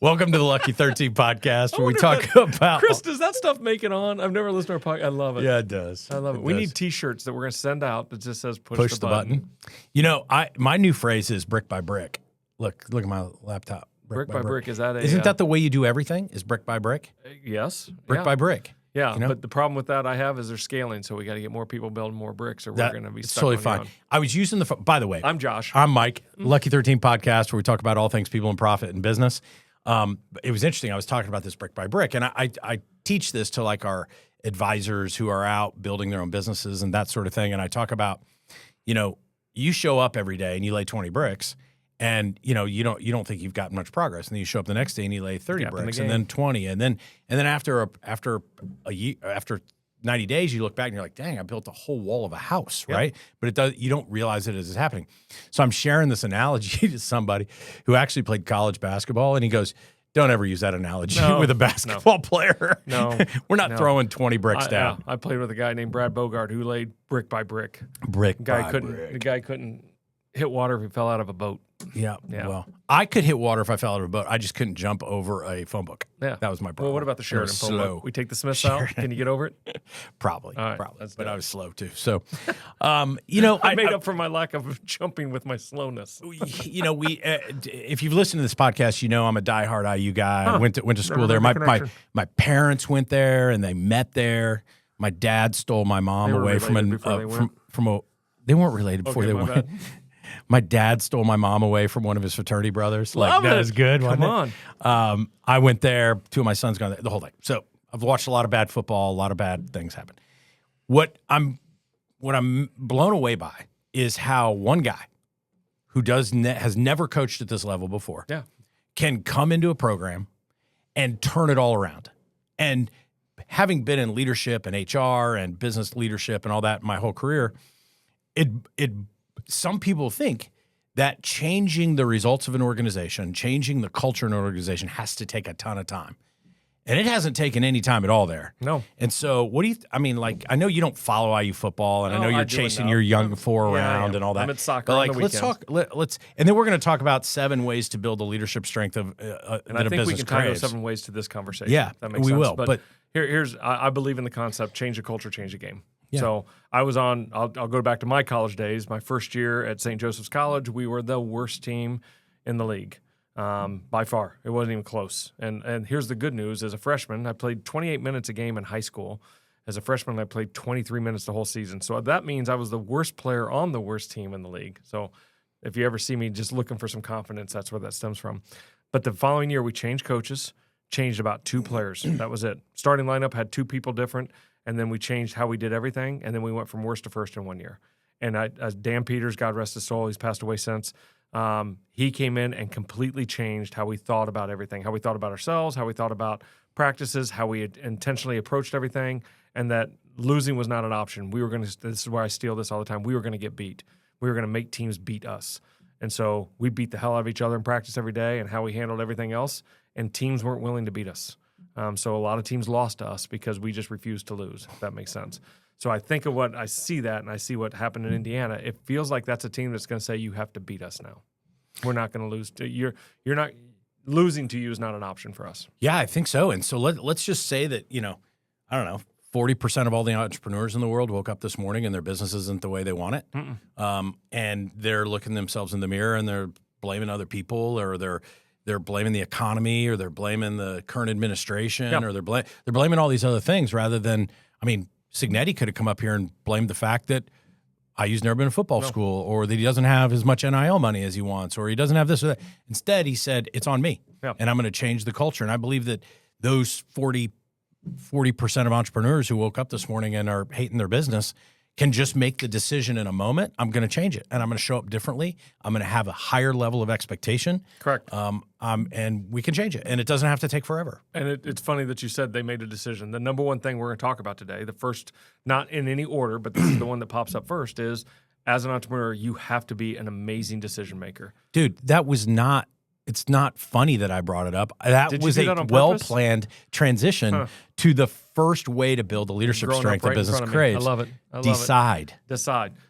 Welcome to the Lucky 13 podcast, where we talk about... Chris, does that stuff make it on? I've never listened to our podcast. I love it. Yeah, it does. I love it. We need T-shirts that we're going to send out that just says push the button. You know, my new phrase is brick by brick. Look at my laptop. Brick by brick. Is that a... Isn't that the way you do everything, is brick by brick? Yes. Brick by brick. Yeah, you know? But the problem with that I have is they're scaling, so we got to get more people building more bricks, or we're going to be stuck totally on fine. I was using the... By the way... I'm Josh. I'm Mike. Lucky 13 podcast, where we talk about all things people and profit and business. It was interesting. I was talking about this brick by brick, and I teach this to like our advisors who are out building their own businesses and that sort of thing. And I talk about, you show up every day and you lay 20 bricks, and you don't think you've gotten much progress, and then you show up the next day and you lay 30 bricks, and then 20, and then after a year, after 90 days, you look back and you're like, dang, I built a whole wall of a house, right? But you don't realize it as it's happening. So I'm sharing this analogy to somebody who actually played college basketball, and he goes, don't ever use that analogy with a basketball player. No. We're not throwing 20 bricks down. I played with a guy named Brad Bogart who laid brick by brick. The guy couldn't hit water if he fell out of a boat. Yeah. Well, I could hit water if I fell out of a boat. I just couldn't jump over a phone book. Yeah. That was my problem. Well, what about the Sheridan phone book? We take the Smiths out. Can you get over it? Probably. All right, probably. But I was slow too. So, I made up for my lack of jumping with my slowness. If you've listened to this podcast, I'm a diehard IU guy. I went to school there. My parents went there and they met there. My dad stole my mom away from they weren't related before they went. My dad stole my mom away from one of his fraternity brothers. Love that was good. Come on. I went there. Two of my sons gone there. The whole thing. So I've watched a lot of bad football. A lot of bad things happen. What I'm blown away by is how one guy who has never coached at this level before can come into a program and turn it all around. And having been in leadership and HR and business leadership and all that my whole career, some people think that changing the results of an organization, changing the culture in an organization has to take a ton of time. And it hasn't taken any time at all there. No. And so I know you don't follow IU football, and I know you're chasing your young four around and all that. I'm at soccer on the let's and then we're going to talk about 7 ways to build the leadership strength of and I think we can tie those 7 ways to this conversation. Yeah, that makes sense. Will. But I believe in the concept, change the culture, change the game. Yeah. So I'll go back to my college days. My first year at St. Joseph's College, we were the worst team in the league by far. It wasn't even close. And here's the good news. As a freshman, I played 28 minutes a game in high school. As a freshman, I played 23 minutes the whole season. So that means I was the worst player on the worst team in the league. So if you ever see me just looking for some confidence, that's where that stems from. But the following year, we changed coaches, changed about 2 players. That was it. Starting lineup had 2 people different. And then we changed how we did everything, and then we went from worst to first in 1 year. And Dan Peters, God rest his soul, he's passed away since, he came in and completely changed how we thought about everything, how we thought about ourselves, how we thought about practices, how we intentionally approached everything, and that losing was not an option. This is where I steal this all the time, we were going to get beat. We were going to make teams beat us. And so we beat the hell out of each other in practice every day, and how we handled everything else, and teams weren't willing to beat us. So a lot of teams lost to us because we just refused to lose, if that makes sense. So I think of what I see that, and I see what happened in Indiana. It feels like that's a team that's going to say, you have to beat us now. We're not going to lose. You're not losing to you is not an option for us. Yeah, I think so. And so let's just say that, 40% of all the entrepreneurs in the world woke up this morning and their business isn't the way they want it. And they're looking themselves in the mirror and they're blaming other people, or they're blaming the economy, or they're blaming the current administration, or they're blaming all these other things rather than, Signetti could have come up here and blamed the fact that IU's never been to football school, or that he doesn't have as much NIL money as he wants, or he doesn't have this or that. Instead, he said, it's on me, and I'm going to change the culture. And I believe that those 40% of entrepreneurs who woke up this morning and are hating their business can just make the decision in a moment. I'm going to change it, and I'm going to show up differently. I'm going to have a higher level of expectation. Correct. And we can change it, and it doesn't have to take forever. And it's funny that you said they made a decision. The number one thing we're going to talk about today, the first, not in any order, but this is the one that pops up first, is as an entrepreneur, you have to be an amazing decision maker. Dude, it's not funny that I brought it up. That was a well-planned transition to the first way to build a leadership strength that business creates. I love it. Decide.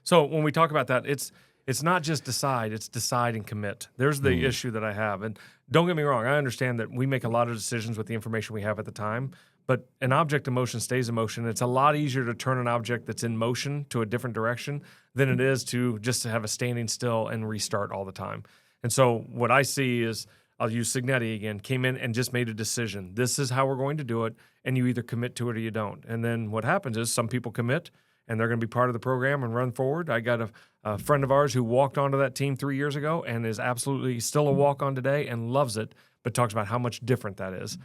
So when we talk about that, it's It's not just decide, it's decide and commit. There's the issue that I have. And don't get me wrong, I understand that we make a lot of decisions with the information we have at the time, but an object in motion stays in motion. It's a lot easier to turn an object that's in motion to a different direction than it is to just have a standing still and restart all the time. And so what I see is, I'll use Signetti again, came in and just made a decision. This is how we're going to do it, and you either commit to it or you don't. And then what happens is some people commit, and they're going to be part of the program and run forward. I got a friend of ours who walked onto that team 3 years ago and is absolutely still a walk-on today and loves it, but talks about how much different that is.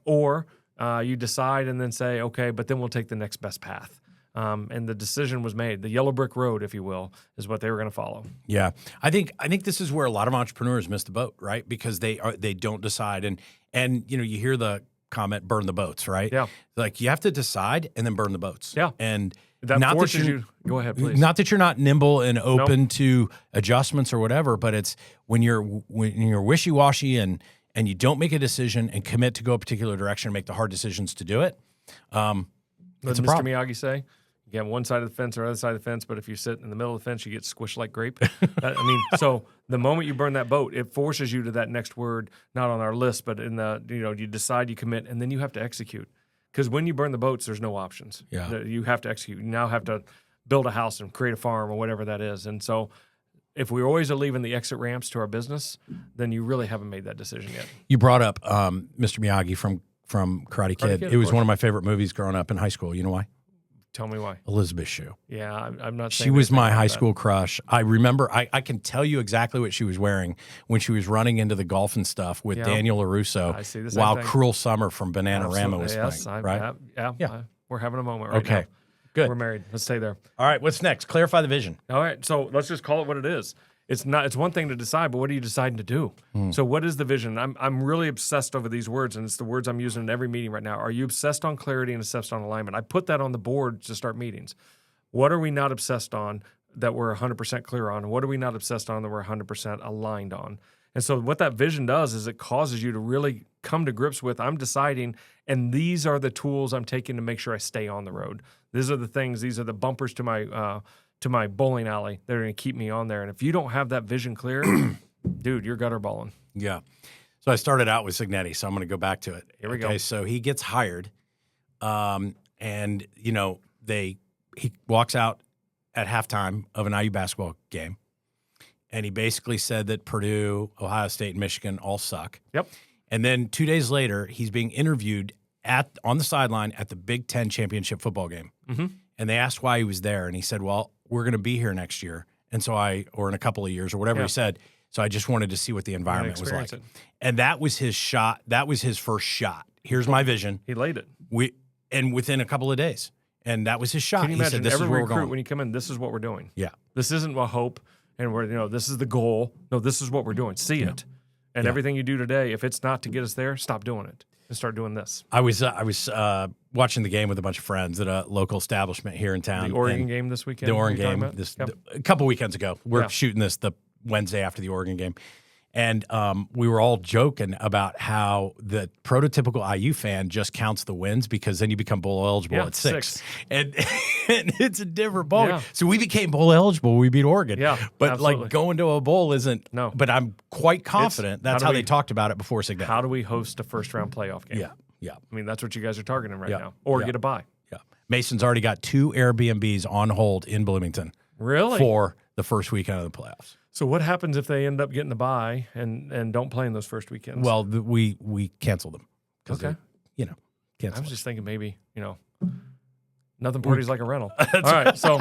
Or you decide and then say, okay, but then we'll take the next best path. And the decision was made. The yellow brick road, if you will, is what they were going to follow. Yeah, I think this is where a lot of entrepreneurs miss the boat, right? Because they don't decide, and you hear the comment, burn the boats, right? Yeah, like you have to decide and then burn the boats. Yeah, and that forces you. Go ahead, please. Not that you're not nimble and open to adjustments or whatever, but it's when you're wishy-washy and you don't make a decision and commit to go a particular direction and make the hard decisions to do it. It's a problem. Mr. Miyagi say? You get one side of the fence or other side of the fence, but if you sit in the middle of the fence, you get squished like grape. So the moment you burn that boat, it forces you to that next word, not on our list, but in the, you decide, you commit, and then you have to execute. Because when you burn the boats, there's no options. Yeah. You have to execute. You now have to build a house and create a farm or whatever that is. And so if we always are leaving the exit ramps to our business, then you really haven't made that decision yet. You brought up Mr. Miyagi from Karate Kid. It was one of my favorite movies growing up in high school. You know why? Tell me why. Elizabeth Shue. Yeah, I'm not saying she was my high school crush. I remember, I can tell you exactly what she was wearing when she was running into the golf and stuff with Daniel LaRusso while Cruel Summer from Bananarama was playing. Right? Yeah. We're having a moment right now. Good. We're married. Let's stay there. All right, what's next? Clarify the vision. All right, so let's just call it what it is. It's one thing to decide, but what are you deciding to do? So what is the vision? I'm really obsessed over these words, and it's the words I'm using in every meeting right now. Are you obsessed on clarity and obsessed on alignment? I put that on the board to start meetings. What are we not obsessed on that we're 100% clear on? What are we not obsessed on that we're 100% aligned on? And so what that vision does is it causes you to really come to grips with, I'm deciding, and these are the tools I'm taking to make sure I stay on the road. These are the things, these are the bumpers to my bowling alley that are going to keep me on there. And if you don't have that vision clear, dude, you're gutter balling. Yeah. So I started out with Signetti, so I'm going to go back to it. Here we go. Okay, so he gets hired, and he walks out at halftime of an IU basketball game, and he basically said that Purdue, Ohio State, and Michigan all suck. Yep. And then 2 days later, he's being interviewed on the sideline at the Big Ten championship football game. Mm-hmm. And they asked why he was there, and he said, well, we're going to be here next year, and so or in a couple of years or whatever he said. So I just wanted to see what the environment was like. And that was his shot. That was his first shot. Here's my vision. He laid it. And within a couple of days. And that was his shot. Can you imagine said, this every is where recruit we're going. when you come in, this is what we're doing. Yeah. This isn't a hope and this is the goal. No, this is what we're doing. See it. And everything you do today, if it's not to get us there, stop doing it and start doing this. I was watching the game with a bunch of friends at a local establishment here in town. The Oregon game this weekend? The Oregon game a couple weekends ago. We're shooting this the Wednesday after the Oregon game. And we were all joking about how the prototypical IU fan just counts the wins because then you become bowl eligible at 6. And it's a different bowl. Yeah. So we became bowl eligible. We beat Oregon. Yeah, but absolutely. like going to a bowl isn't. No. But I'm quite confident that's how they talked about it before Signetti. How do we host a first-round playoff game? Yeah. I mean, that's what you guys are targeting right now. Or get a bye. Yeah. Mason's already got 2 Airbnbs on hold in Bloomington. Really? For the first weekend of the playoffs. So what happens if they end up getting a bye and don't play in those first weekends? Well, we cancel them. Okay. Cancel. I was just thinking maybe, nothing parties like a rental. All right, so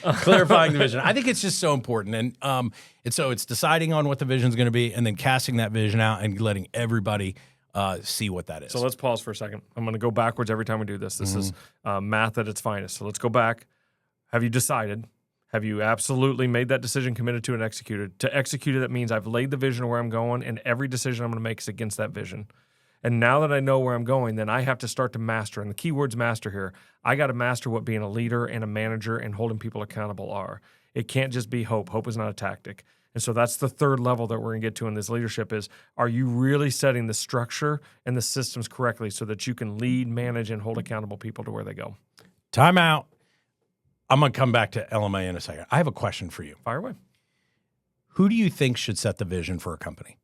clarifying the vision. I think it's just so important. And it's deciding on what the vision is going to be and then casting that vision out and letting everybody see what that is. So let's pause for a second. I'm going to go backwards every time we do this. This is math at its finest. So let's go back. Have you decided? Have you absolutely made that decision, committed to, and executed? To execute it, that means I've laid the vision of where I'm going, and every decision I'm going to make is against that vision. And now that I know where I'm going, then I have to start to master. And the key word's master here. I got to master what being a leader and a manager and holding people accountable are. It can't just be hope. Hope is not a tactic. And so that's the third level that we're going to get to in this leadership is, are you really setting the structure and the systems correctly so that you can lead, manage, and hold accountable people to where they go? Time out. I'm going to come back to LMA in a second. I have a question for you. Fire away. Who do you think should set the vision for a company?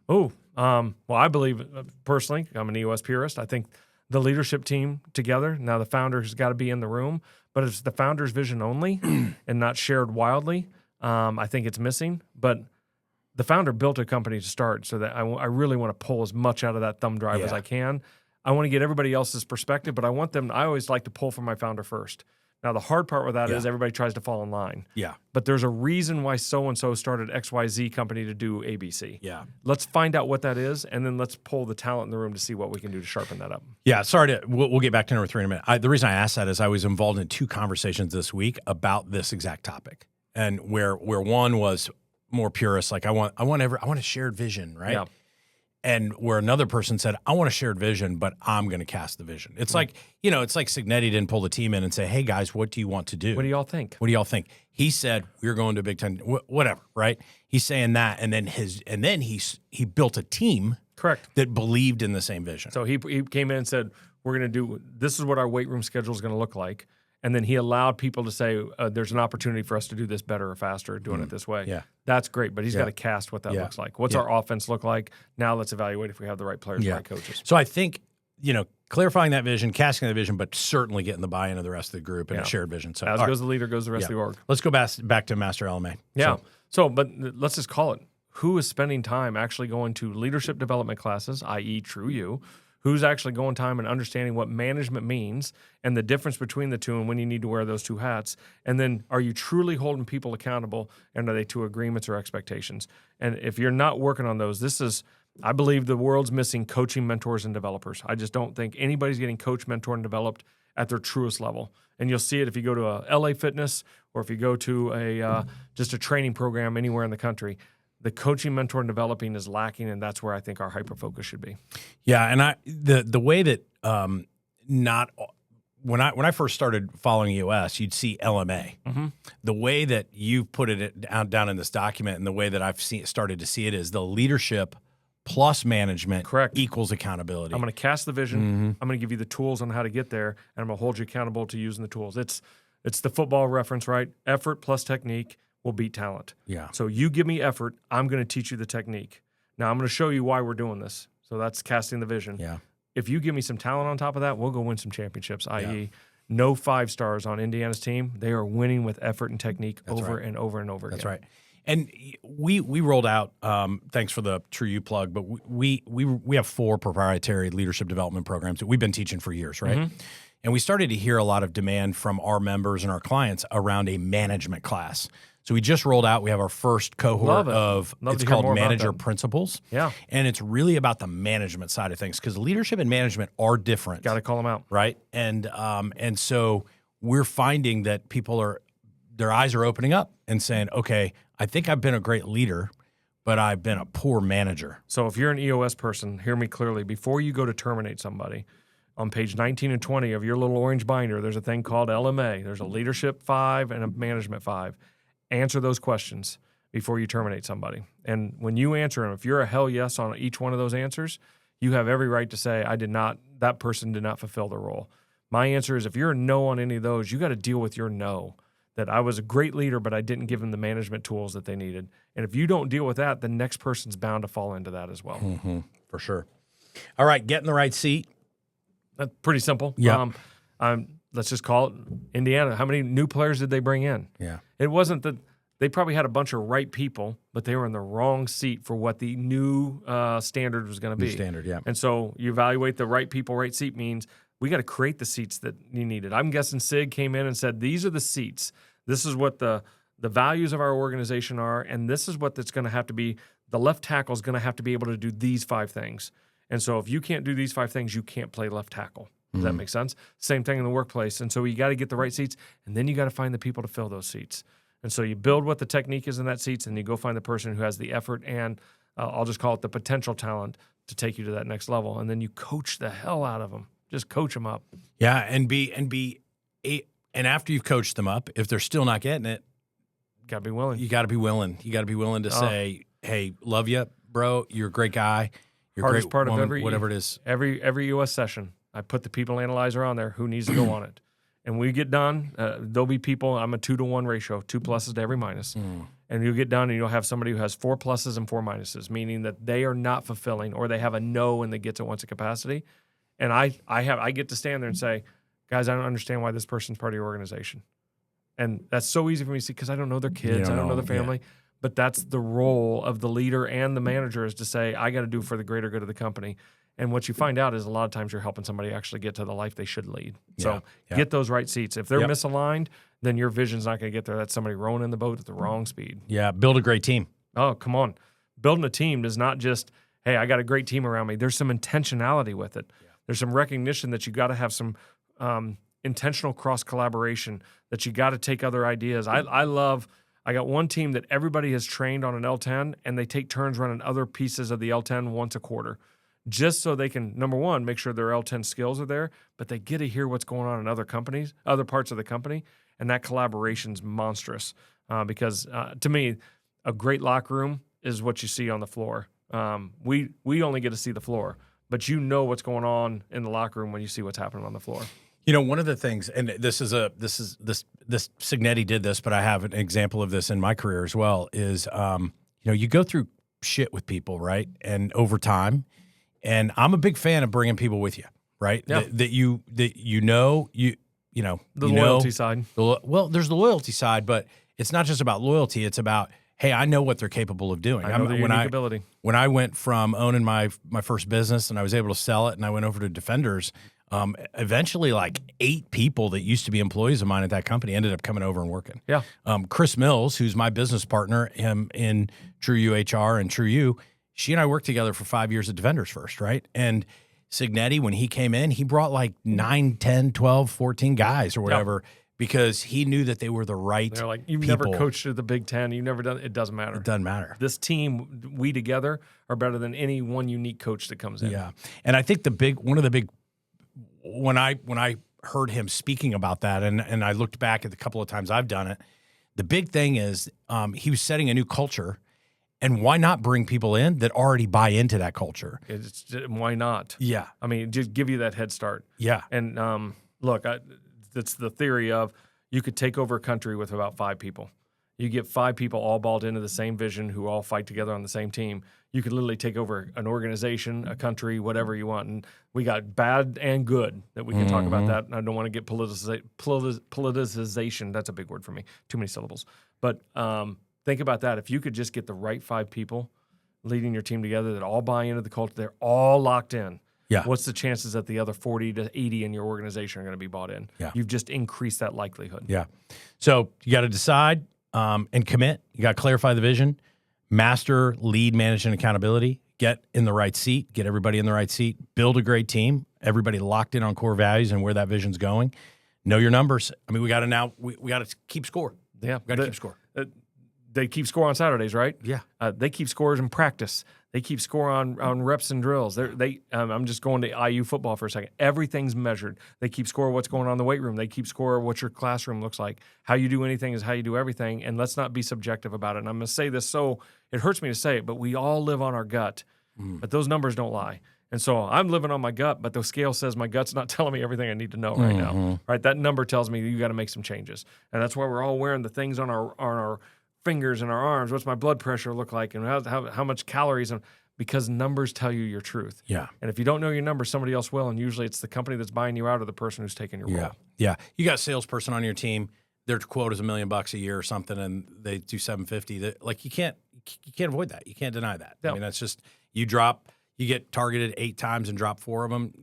Well, I believe personally, I'm an EOS purist. I think the leadership team together. Now the founder has got to be in the room, but if it's the founder's vision only and not shared wildly, I think it's missing. But the founder built a company to start, so that I really want to pull as much out of that thumb drive as I can. I want to get everybody else's perspective, but I always like to pull from my founder first. Now, the hard part with that is everybody tries to fall in line. Yeah. But there's a reason why so-and-so started XYZ company to do ABC. Yeah. Let's find out what that is, and then let's pull the talent in the room to see what we can do to sharpen that up. Yeah, we'll get back to number 3 in a minute. The reason I asked that is I was involved in 2 conversations this week about this exact topic. And where one was more purist, like I want a shared vision, right? Yeah. And where another person said, I want a shared vision, but I'm going to cast the vision. It's like, it's like Signetti didn't pull the team in and say, hey, guys, what do you want to do? What do y'all think? What do y'all think? He said, we're going to Big Ten, whatever, right? He's saying that, and then he built a team Correct. that believed in the same vision. So he came in and said, we're going to do, this is what our weight room schedule is going to look like. And then he allowed people to say, there's an opportunity for us to do this better or faster, doing it this way. Yeah. That's great, but he's got to cast what that looks like. What's our offense look like? Now let's evaluate if we have the right players, the right coaches. So I think, clarifying that vision, casting that vision, but certainly getting the buy-in of the rest of the group and a shared vision. So as goes the leader, goes the rest of the org. Let's go back to Master LMA. Yeah. But let's just call it, who is spending time actually going to leadership development classes, i.e. True You? Who's actually going time and understanding what management means and the difference between the two and when you need to wear those 2 hats? And then are you truly holding people accountable, and are they to agreements or expectations? And if you're not working on those, I believe the world's missing coaching mentors and developers. I just don't think anybody's getting coached, mentored, and developed at their truest level. And you'll see it if you go to a LA Fitness or if you go to just a training program anywhere in the country. The coaching, mentor, and developing is lacking, and that's where I think our hyper-focus should be. Yeah, and the way that when I first started following EOS, you'd see LMA. Mm-hmm. The way that you put it down in this document, and the way that I've started to see it, is the leadership plus management equals accountability. I'm going to cast the vision. Mm-hmm. I'm going to give you the tools on how to get there, and I'm going to hold you accountable to using the tools. It's the football reference, right? Effort plus technique will beat talent. Yeah. So you give me effort, I'm going to teach you the technique. Now I'm going to show you why we're doing this. So that's casting the vision. Yeah. If you give me some talent on top of that, we'll go win some championships, i.e. no 5 stars on Indiana's team. They are winning with effort and technique and over and over again. That's right. And we rolled out, thanks for the True You plug, but we have 4 proprietary leadership development programs that we've been teaching for years, right? Mm-hmm. And we started to hear a lot of demand from our members and our clients around a management class. So we just rolled out, we have our first cohort it's called Manager Principles. Yeah. And it's really about the management side of things, because leadership and management are different. Got to call them out. Right? And so we're finding that their eyes are opening up and saying, okay, I think I've been a great leader, but I've been a poor manager. So if you're an EOS person, hear me clearly. Before you go to terminate somebody, on page 19 and 20 of your little orange binder, there's a thing called LMA. There's a leadership 5 and a management 5. Answer those questions before you terminate somebody. And when you answer them, if you're a hell yes on each one of those answers, you have every right to say, that person did not fulfill their role. My answer is, if you're a no on any of those, you got to deal with your no. That I was a great leader, but I didn't give them the management tools that they needed. And if you don't deal with that, the next person's bound to fall into that as well. Mm-hmm, for sure. All right, get in the right seat. That's pretty simple. Yeah. Let's just call it Indiana. How many new players did they bring in? Yeah. It wasn't that they probably had a bunch of right people, but they were in the wrong seat for what the new standard was going to be. New standard, yeah. And so you evaluate the right people, right seat means we got to create the seats that you needed. I'm guessing SIG came in and said, these are the seats. This is what the values of our organization are, and this is what that's going to have to be. The left tackle is going to have to be able to do these 5 things. And so if you can't do these 5 things, you can't play left tackle. Does that make sense? Same thing in the workplace. And so you got to get the right seats, and then you got to find the people to fill those seats. And so you build what the technique is in that seats, and you go find the person who has the effort and I'll just call it the potential talent to take you to that next level. And then you coach the hell out of them. Just coach them up. Yeah, and after you've coached them up, if they're still not getting it, got to be willing. You got to be willing. You got to be willing to say, "Hey, love you, bro. You're a great guy. You're a great part woman," of whatever it is. Every US session, I put the people analyzer on there. Who needs to go on it? And we get done, there'll be people, I'm a 2-to-1 ratio, 2 pluses to every minus. And you'll get done and you'll have somebody who has 4 pluses and 4 minuses, meaning that they are not fulfilling or they have a no and they get to once a capacity. And I get to stand there and say, guys, I don't understand why this person's part of your organization. And that's so easy for me to see because I don't know their kids, I don't know their family. Yeah. But that's the role of the leader and the manager is to say, I got to do for the greater good of the company. And what you find out is a lot of times you're helping somebody actually get to the life they should lead. So get those right seats. If they're misaligned, then your vision's not going to get there. That's somebody rowing in the boat at the wrong speed. Yeah, build a great team. Oh, come on. Building a team is not just, hey, I got a great team around me. There's some intentionality with it. Yeah. There's some recognition that you got to have some intentional cross-collaboration, that you got to take other ideas. I got one team that everybody has trained on an L10, and they take turns running other pieces of the L10 once a quarter. Just so they can, number one, make sure their L10 skills are there, but they get to hear what's going on in other companies, other parts of the company, and that collaboration's monstrous. Because to me, a great locker room is what you see on the floor. We only get to see the floor, but you know what's going on in the locker room when you see what's happening on the floor. You know, one of the things, and this Signetti did this, but I have an example of this in my career as well. Is you go through shit with people, right, and over time. And I'm a big fan of bringing people with you, right? Yeah. That you know. The loyalty side. Well, there's the loyalty side, but it's not just about loyalty. It's about, hey, I know what they're capable of doing. I know their unique ability. When I went from owning my first business and I was able to sell it, and I went over to Defenders, eventually like 8 people that used to be employees of mine at that company ended up coming over and working. Yeah. Chris Mills, who's my business partner, him in True HR and True U. She and I worked together for 5 years at Defenders first, right? And Signetti, when he came in, he brought like 9, 10, 12, 14 guys or whatever because he knew that they were the right They're like, you've people. never coached at the Big Ten. You've never done it. It doesn't matter. It doesn't matter. This team, we together, are better than any one unique coach that comes in. Yeah. And I think when I heard him speaking about that, and I looked back at the couple of times I've done it, the big thing is he was setting a new culture. And why not bring people in that already buy into that culture? Why not? Yeah. I mean, just give you that head start. Yeah. And look, it's the theory of you could take over a country with about 5 people. You get 5 people all balled into the same vision who all fight together on the same team. You could literally take over an organization, a country, whatever you want. And we got bad and good that we can talk about that. I don't want to get politicization. That's a big word for me. Too many syllables. But think about that. If you could just get the right 5 people leading your team together that all buy into the culture, they're all locked in. Yeah. What's the chances that the other 40 to 80 in your organization are going to be bought in? Yeah. You've just increased that likelihood. Yeah. So you got to decide and commit. You got to clarify the vision, master, lead, manage, and accountability. Get in the right seat. Get everybody in the right seat. Build a great team. Everybody locked in on core values and where that vision's going. Know your numbers. I mean, we got to keep score. Yeah. We got to keep score. They keep score on Saturdays, right? Yeah. They keep scores in practice. They keep score on reps and drills. I'm just going to IU football for a second. Everything's measured. They keep score of what's going on in the weight room. They keep score of what your classroom looks like. How you do anything is how you do everything, and let's not be subjective about it. And I'm going to say this, so it hurts me to say it, but we all live on our gut. But those numbers don't lie. And so I'm living on my gut, but the scale says my gut's not telling me everything I need to know right now. Right? That number tells me you got to make some changes. And that's why we're all wearing the things on our fingers and our arms. What's my blood pressure look like, and how much calories? Because numbers tell you your truth. Yeah. And if you don't know your numbers, somebody else will, and usually it's the company that's buying you out or the person who's taking your role. Yeah. You got a salesperson on your team. Their quote is $1 million a year or something, and they do $750. Like you can't avoid that. You can't deny that. Yep. I mean, that's just you get targeted 8 times and drop 4 of them.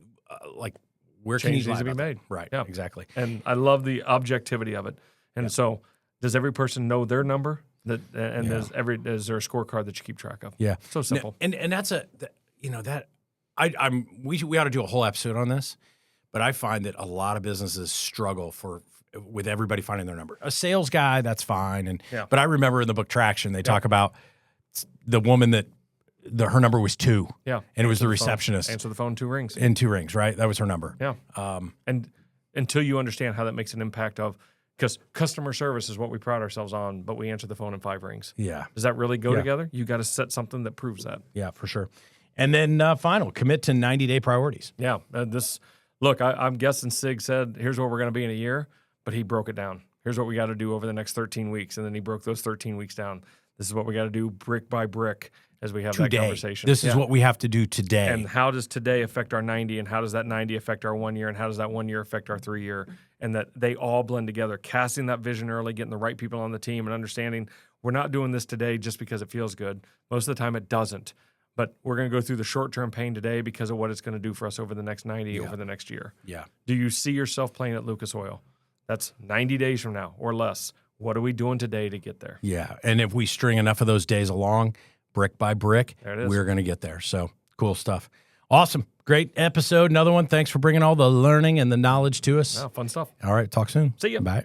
Where can you needs to be made? Right. Yeah. Exactly. And I love the objectivity of it. And so, does every person know their number? Is there a scorecard that you keep track of? Yeah. So simple. And that's we ought to do a whole episode on this, but I find that a lot of businesses struggle with everybody finding their number. A sales guy, that's fine. But I remember in the book Traction, they talk about the woman that her number was 2. Yeah. And it was the receptionist. Answer the phone 2 rings. In 2 rings, right? That was her number. Yeah. And until you understand how that makes an impact because customer service is what we pride ourselves on, but we answer the phone in 5 rings. Yeah. Does that really go together? You got to set something that proves that. Yeah, for sure. And then final, commit to 90-day priorities. Yeah. I'm guessing Sig said, here's where we're going to be in a year. but he broke it down. Here's what we got to do over the next 13 weeks. And then he broke those 13 weeks down. This is what we got to do brick by brick as we have that conversation. This is what we have to do today. And how does today affect our 90? And how does that 90 affect our 1 year? And how does that 1 year affect our 3 year? And that they all blend together. Casting that vision early, getting the right people on the team, and understanding we're not doing this today just because it feels good. Most of the time it doesn't. But we're going to go through the short-term pain today because of what it's going to do for us over the next 90, over the next year. Yeah. Do you see yourself playing at Lucas Oil? That's 90 days from now or less. What are we doing today to get there? Yeah. And if we string enough of those days along, brick by brick, There it is. we're going to get there. So cool stuff. Awesome. Great episode. Another one. Thanks for bringing all the learning and the knowledge to us. Yeah, fun stuff. All right. Talk soon. See ya. Bye.